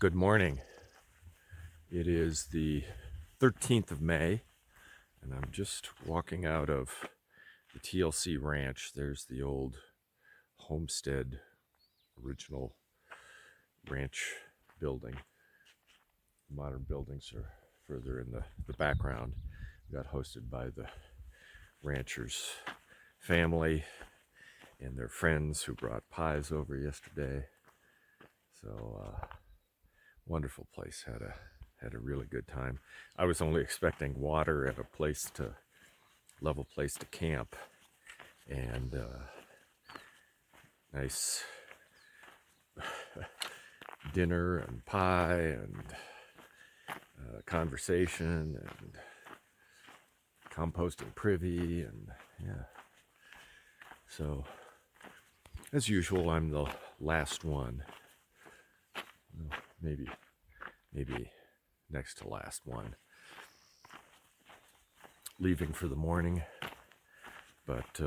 Good morning. It is the 13th of May, and I'm just walking out of the TLC ranch. There's the old homestead, original ranch building. Modern buildings are further in the background. We got hosted by the rancher's family and their friends who brought pies over yesterday. So, wonderful place. Had a really good time. I was only expecting water at a level place to camp, and nice dinner and pie and conversation and composting privy, and yeah. So as usual, I'm the last one. Maybe next to last one, leaving for the morning, but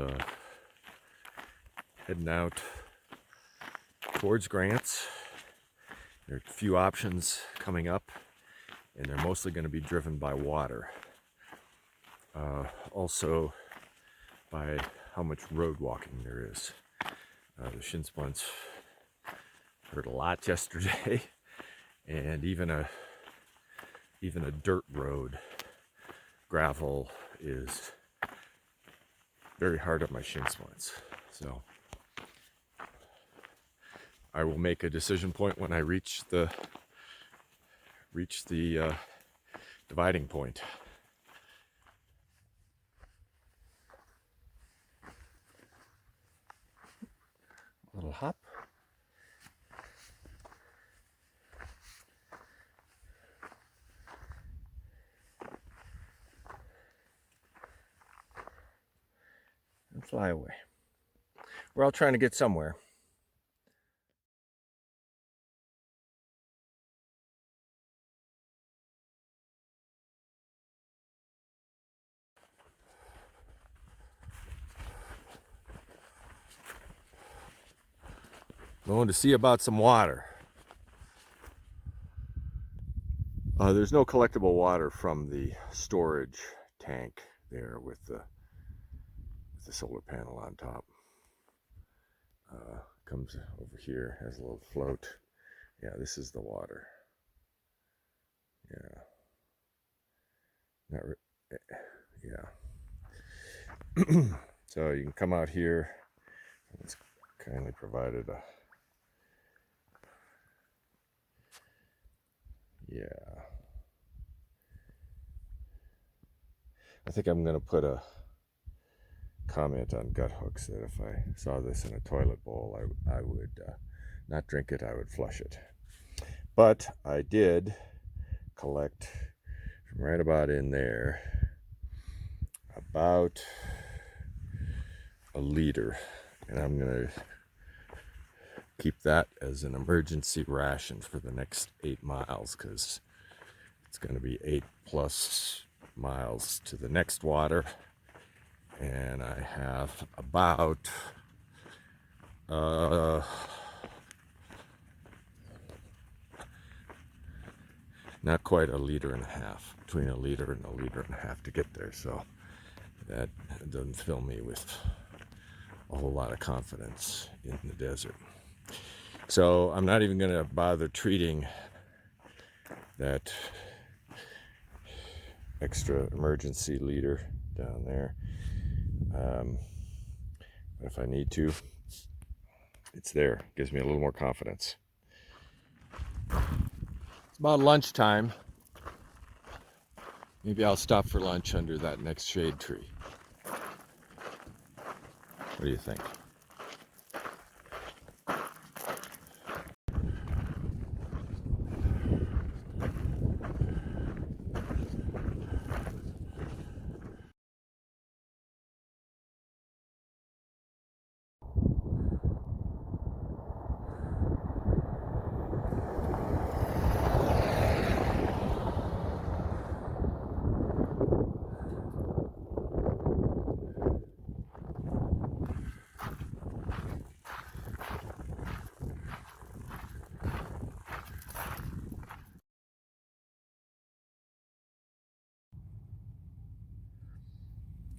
heading out towards Grants. There are a few options coming up, and they're mostly going to be driven by water. Also by how much road walking there is. The shin splints hurt a lot yesterday, and even a dirt road, gravel, is very hard on my shin splints. So I will make a decision point when I reach the dividing point. A little hop. And fly away. We're all trying to get somewhere. Going to see about some water. There's no collectible water from the storage tank there with the solar panel on top. Comes over here, has a little float. Yeah, this is the water. Yeah. Yeah. So you can come out here. It's kindly provided a. Yeah. I think I'm going to put a comment on gut hooks that if I saw this in a toilet bowl, I would not drink it, I would flush it. But I did collect from right about in there about a liter, and I'm going to keep that as an emergency ration for the next 8 miles, because it's going to be 8+ miles to the next water, and I have about not quite a liter and a half, between a liter and a liter and a half to get there. So that doesn't fill me with a whole lot of confidence in the desert. So I'm not even going to bother treating that extra emergency liter down there. But if I need to, it's there. Gives me a little more confidence. It's about lunchtime. Maybe I'll stop for lunch under that next shade tree. What do you think?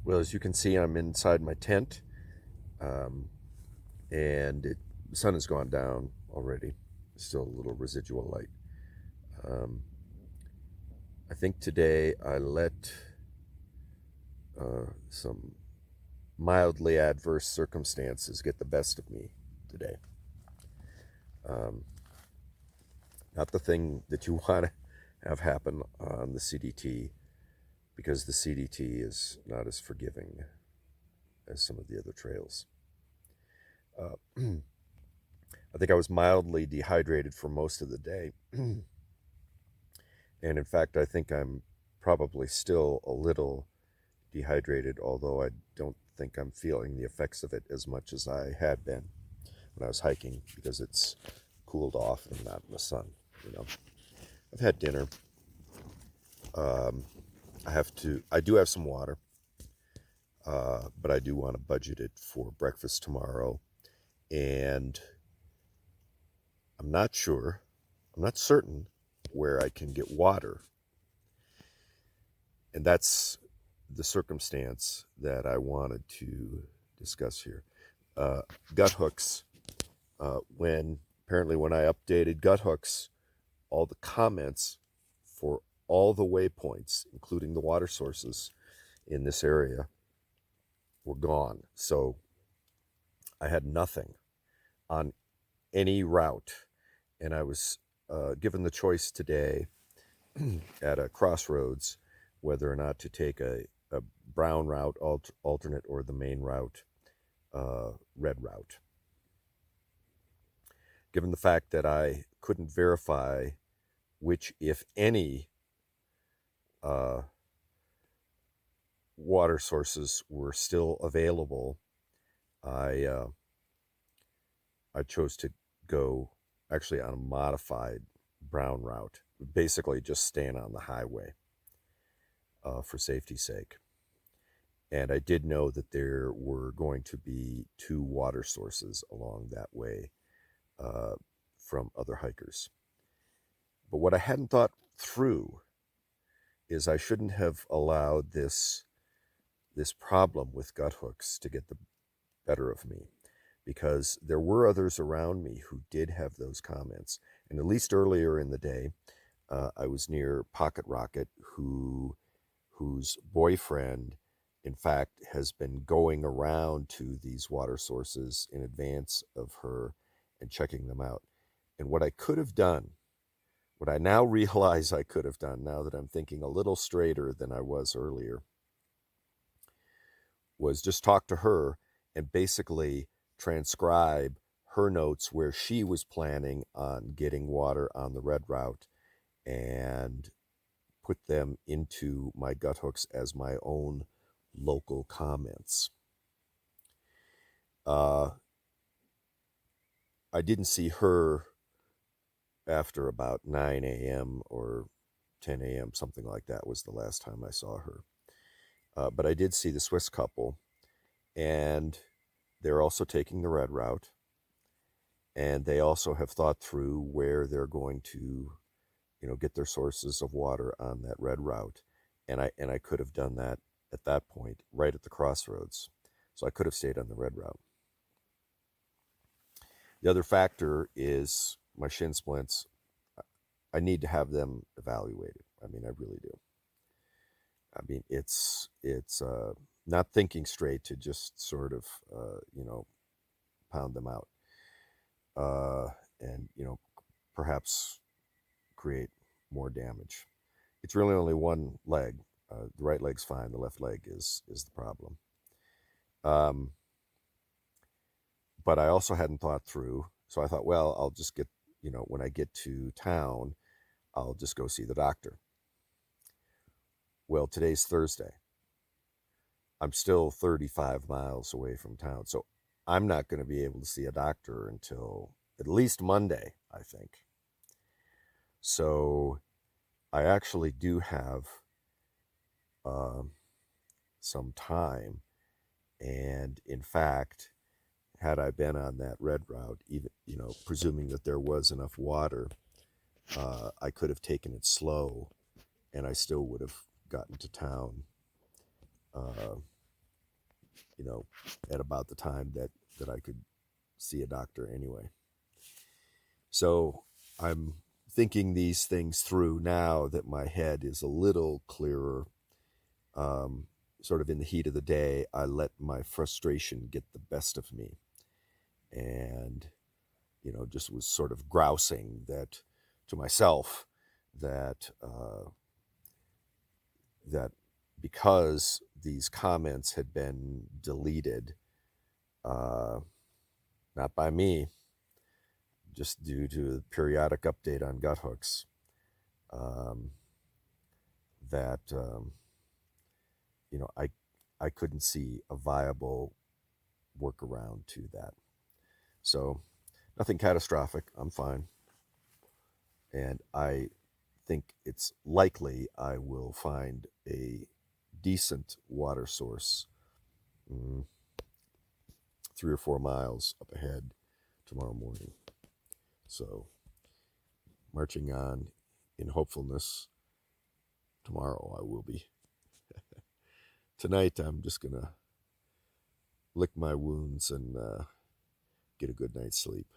Well, as you can see, I'm inside my tent, um, and the sun has gone down already. Still a little residual light. Um, I think today I let some mildly adverse circumstances get the best of me today. Um, Not the thing that you want to have happen on the CDT, because the CDT is not as forgiving as some of the other trails. I think I was mildly dehydrated for most of the day. And in fact, I think I'm probably still a little dehydrated, although I don't think I'm feeling the effects of it as much as I had been when I was hiking, because it's cooled off and not in the sun. You know, I've had dinner. Um, I do have some water, but I do want to budget it for breakfast tomorrow. And I'm not sure, I'm not certain where I can get water. And that's the circumstance that I wanted to discuss here. Uh, Gut hooks, when I updated gut hooks, all the comments for all the waypoints, including the water sources in this area, were gone. So I had nothing on any route. And I was given the choice today at a crossroads whether or not to take a brown route alternate or the main route, red route. Given the fact that I couldn't verify which, if any, uh, water sources were still available, I chose to go actually on a modified brown route, basically just staying on the highway for safety's sake. And I did know that there were going to be 2 water sources along that way from other hikers. But what I hadn't thought through is I shouldn't have allowed this problem with gut hooks to get the better of me, because there were others around me who did have those comments. And at least earlier in the day, I was near Pocket Rocket, whose boyfriend, in fact, has been going around to these water sources in advance of her and checking them out. And what I could have done, what I now realize I could have done, now that I'm thinking a little straighter than I was earlier, was just talk to her and basically transcribe her notes where she was planning on getting water on the red route and put them into my gut hooks as my own local comments. I didn't see her after about 9 a.m. or 10 a.m., something like that was the last time I saw her. But I did see the Swiss couple, and they're also taking the red route. And they also have thought through where they're going to, get their sources of water on that red route. And I could have done that at that point, right at the crossroads. So I could have stayed on the red route. The other factor is my shin splints. I need to have them evaluated. I mean, I really do. I mean, it's not thinking straight to just sort of pound them out, and perhaps create more damage. It's really only one leg. The right leg's fine. The left leg is the problem. But I also hadn't thought through. So I thought, well, I'll just get, when I get to town, I'll just go see the doctor. Well, today's Thursday. I'm still 35 miles away from town. So I'm not going to be able to see a doctor until at least Monday, I think. So I actually do have some time. And in fact, had I been on that red route, even presuming that there was enough water, I could have taken it slow, and I still would have gotten to town at about the time that I could see a doctor anyway. So I'm thinking these things through now that my head is a little clearer. Sort of in the heat of the day, I let my frustration get the best of me, and just was sort of grousing that to myself that that because these comments had been deleted, uh, not by me, just due to the periodic update on gut hooks, um, that I couldn't see a viable workaround to that. So nothing catastrophic. I'm fine, and I think it's likely I will find a decent water source, 3 or 4 miles up ahead tomorrow morning. So marching on in hopefulness. Tomorrow I will be. Tonight I'm just gonna lick my wounds and get a good night's sleep.